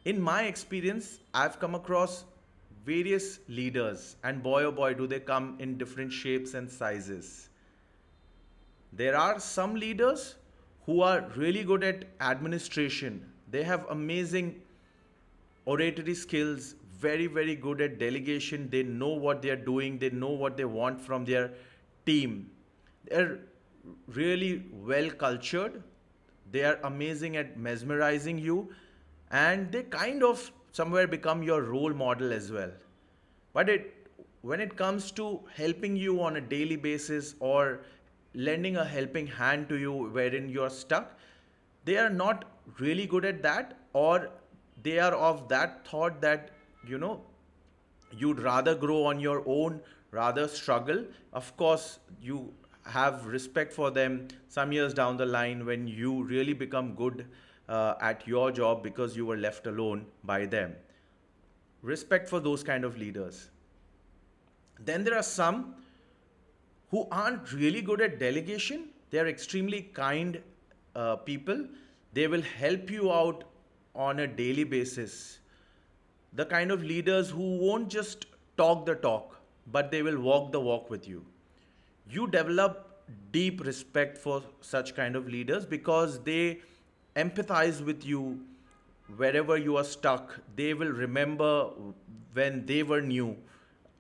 In my experience, I've come across various leaders, and boy oh boy, do they come in different shapes and sizes. There are some leaders who are really good at administration. They have amazing oratory skills, very, very good at delegation. They know what they are doing, they know what they want from their team. They're really well cultured, they are amazing at mesmerizing you, and they kind of somewhere become your role model as well. But when it comes to helping you on a daily basis or lending a helping hand to you wherein you're stuck, they are not really good at that, or they are of that thought that, you know, you'd rather grow on your own, rather struggle. Of course, you have respect for them some years down the line when you really become good at your job because you were left alone by them. Respect for those kind of leaders. Then there are some who aren't really good at delegation. They are extremely kind people. They will help you out on a daily basis. The kind of leaders who won't just talk the talk, but they will walk the walk with you. You develop deep respect for such kind of leaders because they empathize with you wherever you are stuck. They will remember when they were new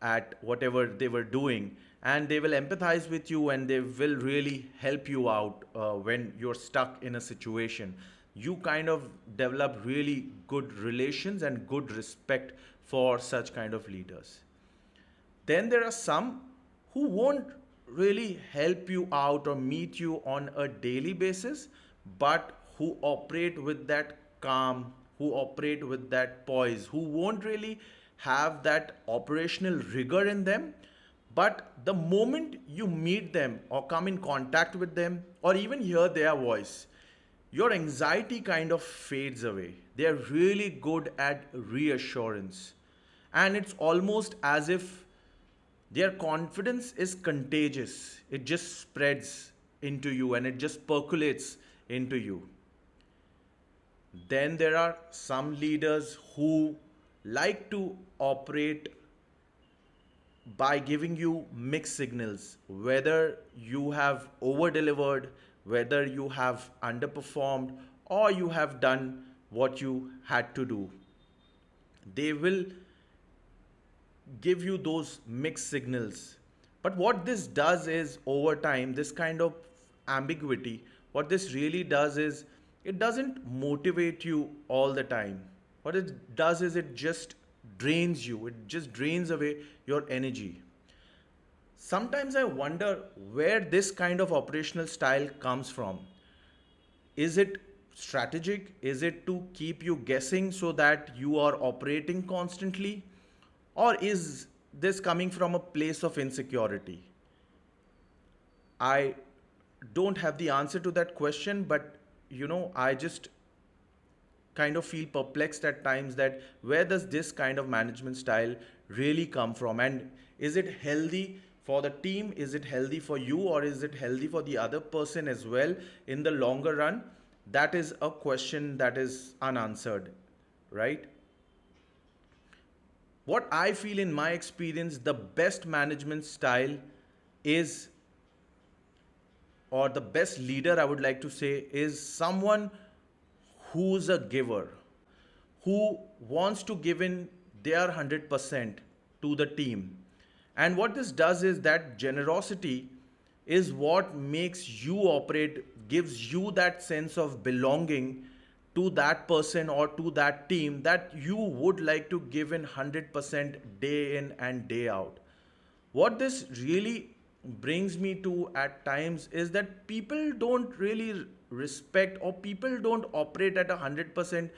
at whatever they were doing, and they will empathize with you and they will really help you out when you're stuck in a situation. You kind of develop really good relations and good respect for such kind of leaders. Then there are some who won't really help you out or meet you on a daily basis, but who operate with that calm, who operate with that poise, who won't really have that operational rigor in them. But the moment you meet them or come in contact with them or even hear their voice, your anxiety kind of fades away. They're really good at reassurance. And it's almost as if their confidence is contagious. It just spreads into you and it just percolates into you. Then there are some leaders who like to operate by giving you mixed signals, whether you have over delivered, whether you have underperformed, or you have done what you had to do. They will give you those mixed signals. But what this does is, over time, this kind of ambiguity, what this really does is, it doesn't motivate you all the time. What it does is, it just drains you, it just drains away your energy. Sometimes I wonder where this kind of operational style comes from. Is it strategic? Is it to keep you guessing so that you are operating constantly? Or is this coming from a place of insecurity? I don't have the answer to that question, but I just kind of feel perplexed at times that where does this kind of management style really come from, and is it healthy for the team, is it healthy for you, or is it healthy for the other person as well in the longer run? That is a question that is unanswered, right? What I feel in my experience, the best management style is, or the best leader I would like to say, is someone who's a giver, who wants to give in their 100% to the team. And what this does is that generosity is what makes you operate, gives you that sense of belonging to that person or to that team, that you would like to give in 100% day in and day out. What this really brings me to at times is that people don't really respect, or people don't operate at 100%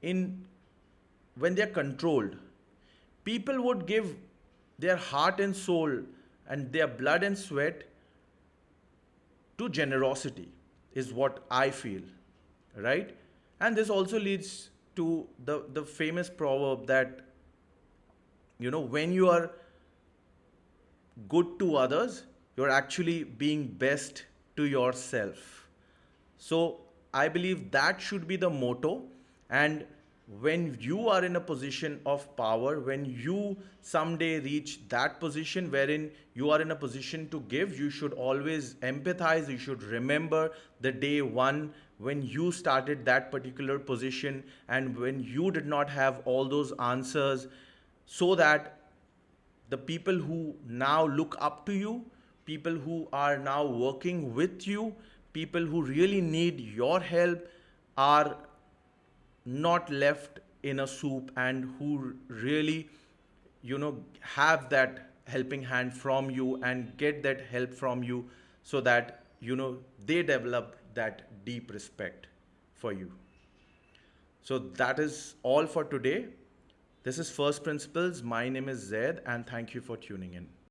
in when they're controlled. People would give their heart and soul and their blood and sweat to generosity, is what I feel, right? And this also leads to the famous proverb that, when you are good to others, you're actually being best to yourself. So I believe that should be the motto. And when you are in a position of power, when you someday reach that position wherein you are in a position to give, you should always empathize. You should remember the day one when you started that particular position and when you did not have all those answers, so that the people who now look up to you, people who are now working with you, people who really need your help are not left in a soup, and who really, have that helping hand from you and get that help from you, so that they develop that deep respect for you. So that is all for today. This is First Principles. My name is Zaid, and thank you for tuning in.